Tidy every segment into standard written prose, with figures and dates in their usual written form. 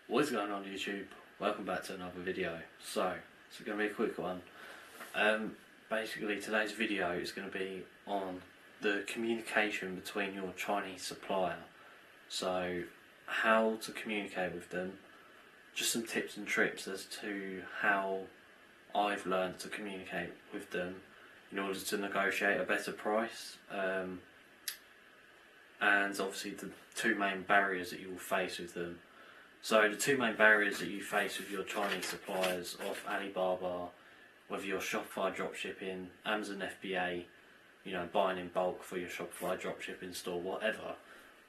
What is going on YouTube? Welcome back to another video. So it's going to be a quick one. Basically today's video is going to be on the communication between your Chinese supplier. So how to communicate with them, just some tips and tricks as to how I've learned to communicate with them in order to negotiate a better price. And obviously the two main barriers that you will face with them. So the two main barriers that you face with your Chinese suppliers of Alibaba, whether you're Shopify dropshipping, Amazon FBA, buying in bulk for your Shopify dropshipping store, whatever,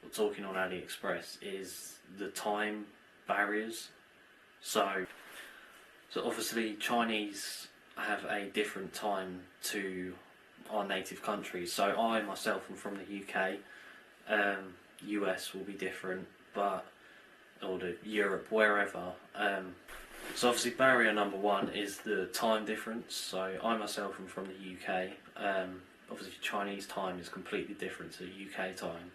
or talking on AliExpress, is the time barriers. So obviously Chinese have a different time to our native countries. So I myself am from the UK. US will be different, or the Europe, wherever. So obviously barrier number one is the time difference. So I myself am from the UK. Obviously Chinese time is completely different to UK time.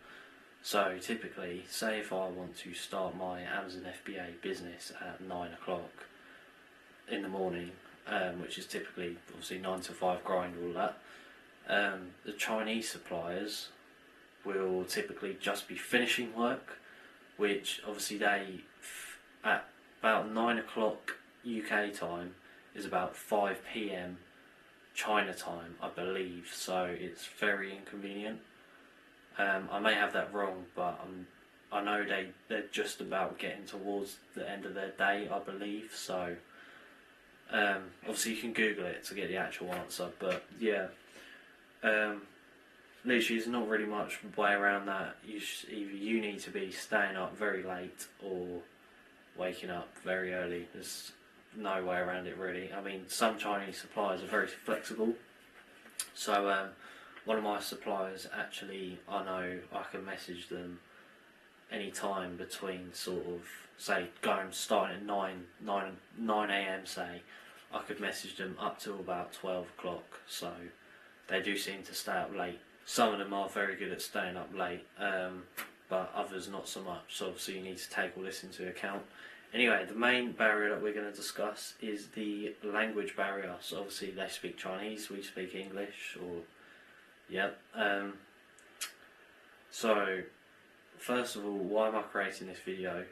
So typically, say if I want to start my Amazon FBA business at 9 o'clock in the morning, which is typically obviously 9 to 5 grind, all that, the Chinese suppliers will typically just be finishing work, which obviously they, at about 9 o'clock UK time, is about 5 PM China time, I believe, so it's very inconvenient. I may have that wrong, but I know they're just about getting towards the end of their day, I believe, so obviously you can Google it to get the actual answer, but yeah. Literally, there's not really much way around that. Either you need to be staying up very late or waking up very early. There's no way around it really. I mean, some Chinese suppliers are very flexible. So one of my suppliers, actually, I know I can message them any time between sort of, say, starting at 9 AM, say, I could message them up to about 12 o'clock. So they do seem to stay up late. Some of them are very good at staying up late, but others not so much, so obviously you need to take all this into account. Anyway, the main barrier that we're going to discuss is the language barrier. So obviously they speak Chinese, we speak English, So first of all, why am I creating this video?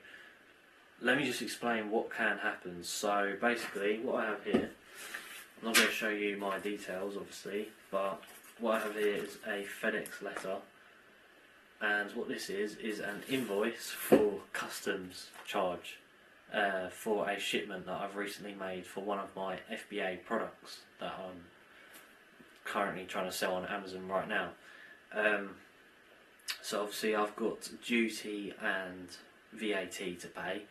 Let me just explain what can happen. So basically what I have here, I'm not going to show you my details obviously, but what I have here is a FedEx letter, and what this is an invoice for customs charge for a shipment that I've recently made for one of my FBA products that I'm currently trying to sell on Amazon right now. So obviously I've got duty and VAT to pay.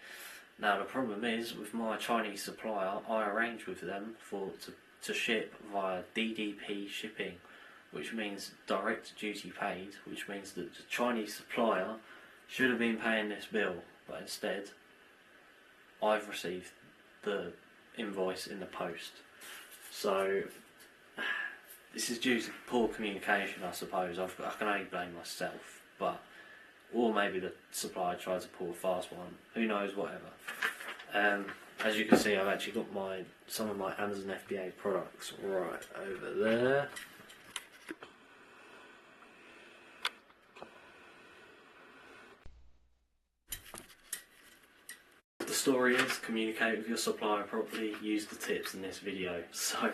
Now the problem is, with my Chinese supplier, I arranged with them to ship via DDP shipping, which means direct duty paid, which means that the Chinese supplier should have been paying this bill, but instead I've received the invoice in the post. So this is due to poor communication, I suppose. I can only blame myself, or maybe the supplier tried to pull a fast one, who knows, whatever. As you can see, I've actually got some of my Amazon FBA products right over there. The story is, communicate with your supplier properly, use the tips in this video. So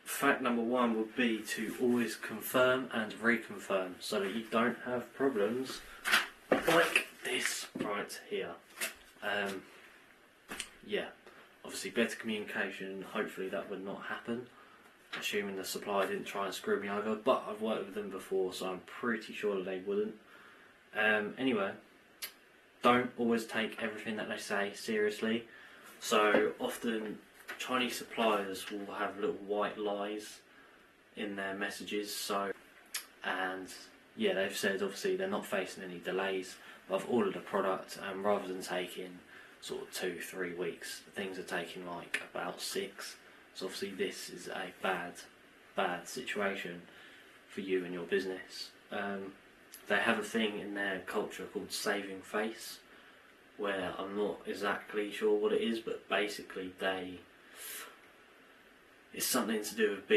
fact number one would be to always confirm and reconfirm so that you don't have problems like this right here. Obviously better communication, hopefully that would not happen, assuming the supplier didn't try and screw me over, but I've worked with them before, so I'm pretty sure that they wouldn't. Anyway, don't always take everything that they say seriously. So often Chinese suppliers will have little white lies in their messages. They've said obviously they're not facing any delays. I've ordered a product, and rather than taking sort of 2-3 weeks, things are taking like about 6. So obviously this is a bad situation for you and your business. They have a thing in their culture called saving face, where I'm not exactly sure what it is, but basically it's something to do with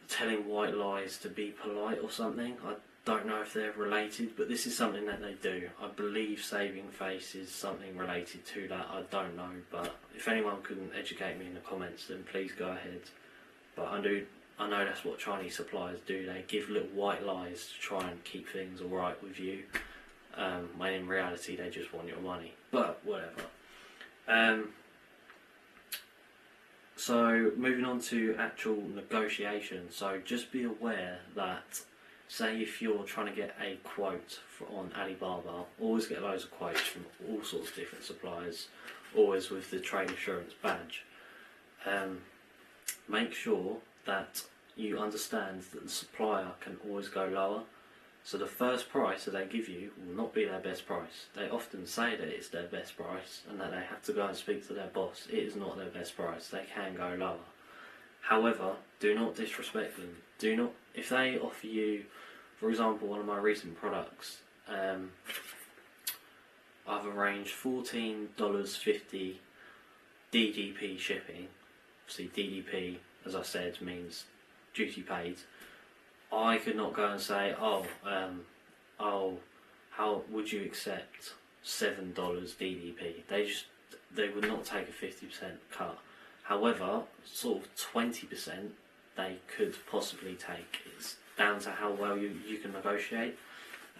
telling white lies to be polite or something. I don't know if they're related, but this is something that they do. I believe saving face is something related to that. I don't know, but if anyone can educate me in the comments, then please go ahead. But I know that's what Chinese suppliers do. They give little white lies to try and keep things alright with you, when in reality they just want your money. But whatever. So moving on to actual negotiation. So just be aware that, say if you're trying to get a quote on Alibaba, always get loads of quotes from all sorts of different suppliers, always with the trade assurance badge. Make sure that you understand that the supplier can always go lower. So the first price that they give you will not be their best price. They often say that it's their best price and that they have to go and speak to their boss. It is not their best price. They can go lower. However, do not disrespect them. Do not, if they offer you, for example, one of my recent products, I've arranged $14.50 DDP shipping. Obviously DDP, as I said, means duty paid. I could not go and say, how would you accept $7 DDP? They would not take a 50% cut. However, sort of 20% they could possibly take. It's down to how well you can negotiate,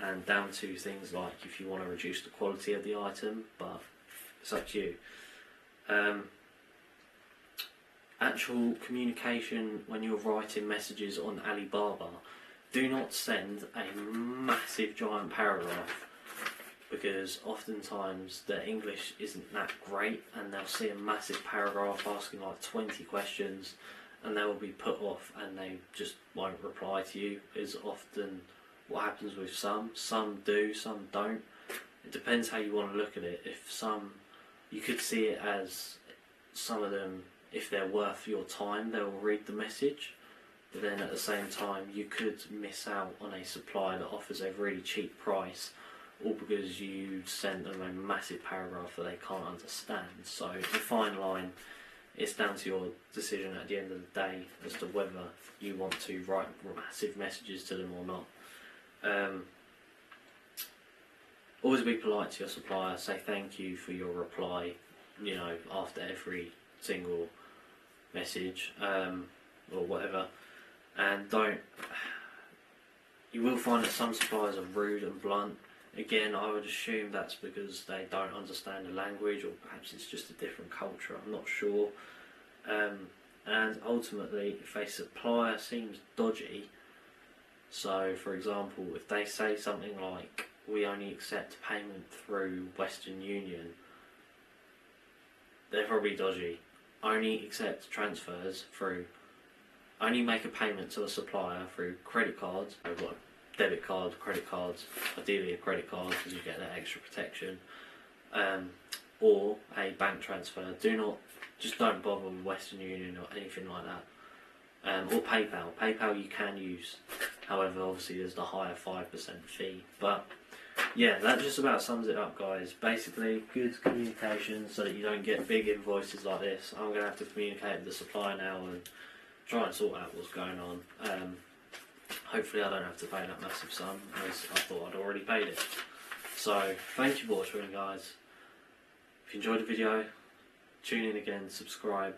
and down to things like if you want to reduce the quality of the item, but it's up to you. Actual communication when you're writing messages on Alibaba, do not send a massive giant paragraph, because oftentimes the English isn't that great and they'll see a massive paragraph asking like 20 questions and they will be put off and they just won't reply to you, is often what happens with some. Some do, some don't. It depends how you want to look at it. You could see it as some of them, if they're worth your time, they will read the message, but then at the same time you could miss out on a supplier that offers a really cheap price, all because you sent them a massive paragraph that they can't understand. So the fine line, it's down to your decision at the end of the day as to whether you want to write massive messages to them or not. Always be polite to your supplier, say thank you for your reply, after every single message, or whatever. And you will find that some suppliers are rude and blunt. Again, I would assume that's because they don't understand the language, or perhaps it's just a different culture, I'm not sure. And ultimately, if a supplier seems dodgy, so for example, if they say something like, we only accept payment through Western Union, they're probably dodgy. Only accept transfers only make a payment to a supplier through credit cards, debit cards, credit cards, ideally a credit card because you get that extra protection, or a bank transfer. Just don't bother with Western Union or anything like that, or PayPal. PayPal you can use, however obviously there's the higher 5% fee. But yeah, that just about sums it up, guys. Basically, good communication so that you don't get big invoices like this. I'm going to have to communicate with the supplier now and try and sort out what's going on. Hopefully I don't have to pay that massive sum, as I thought I'd already paid it. So, thank you for watching, guys. If you enjoyed the video, tune in again, subscribe,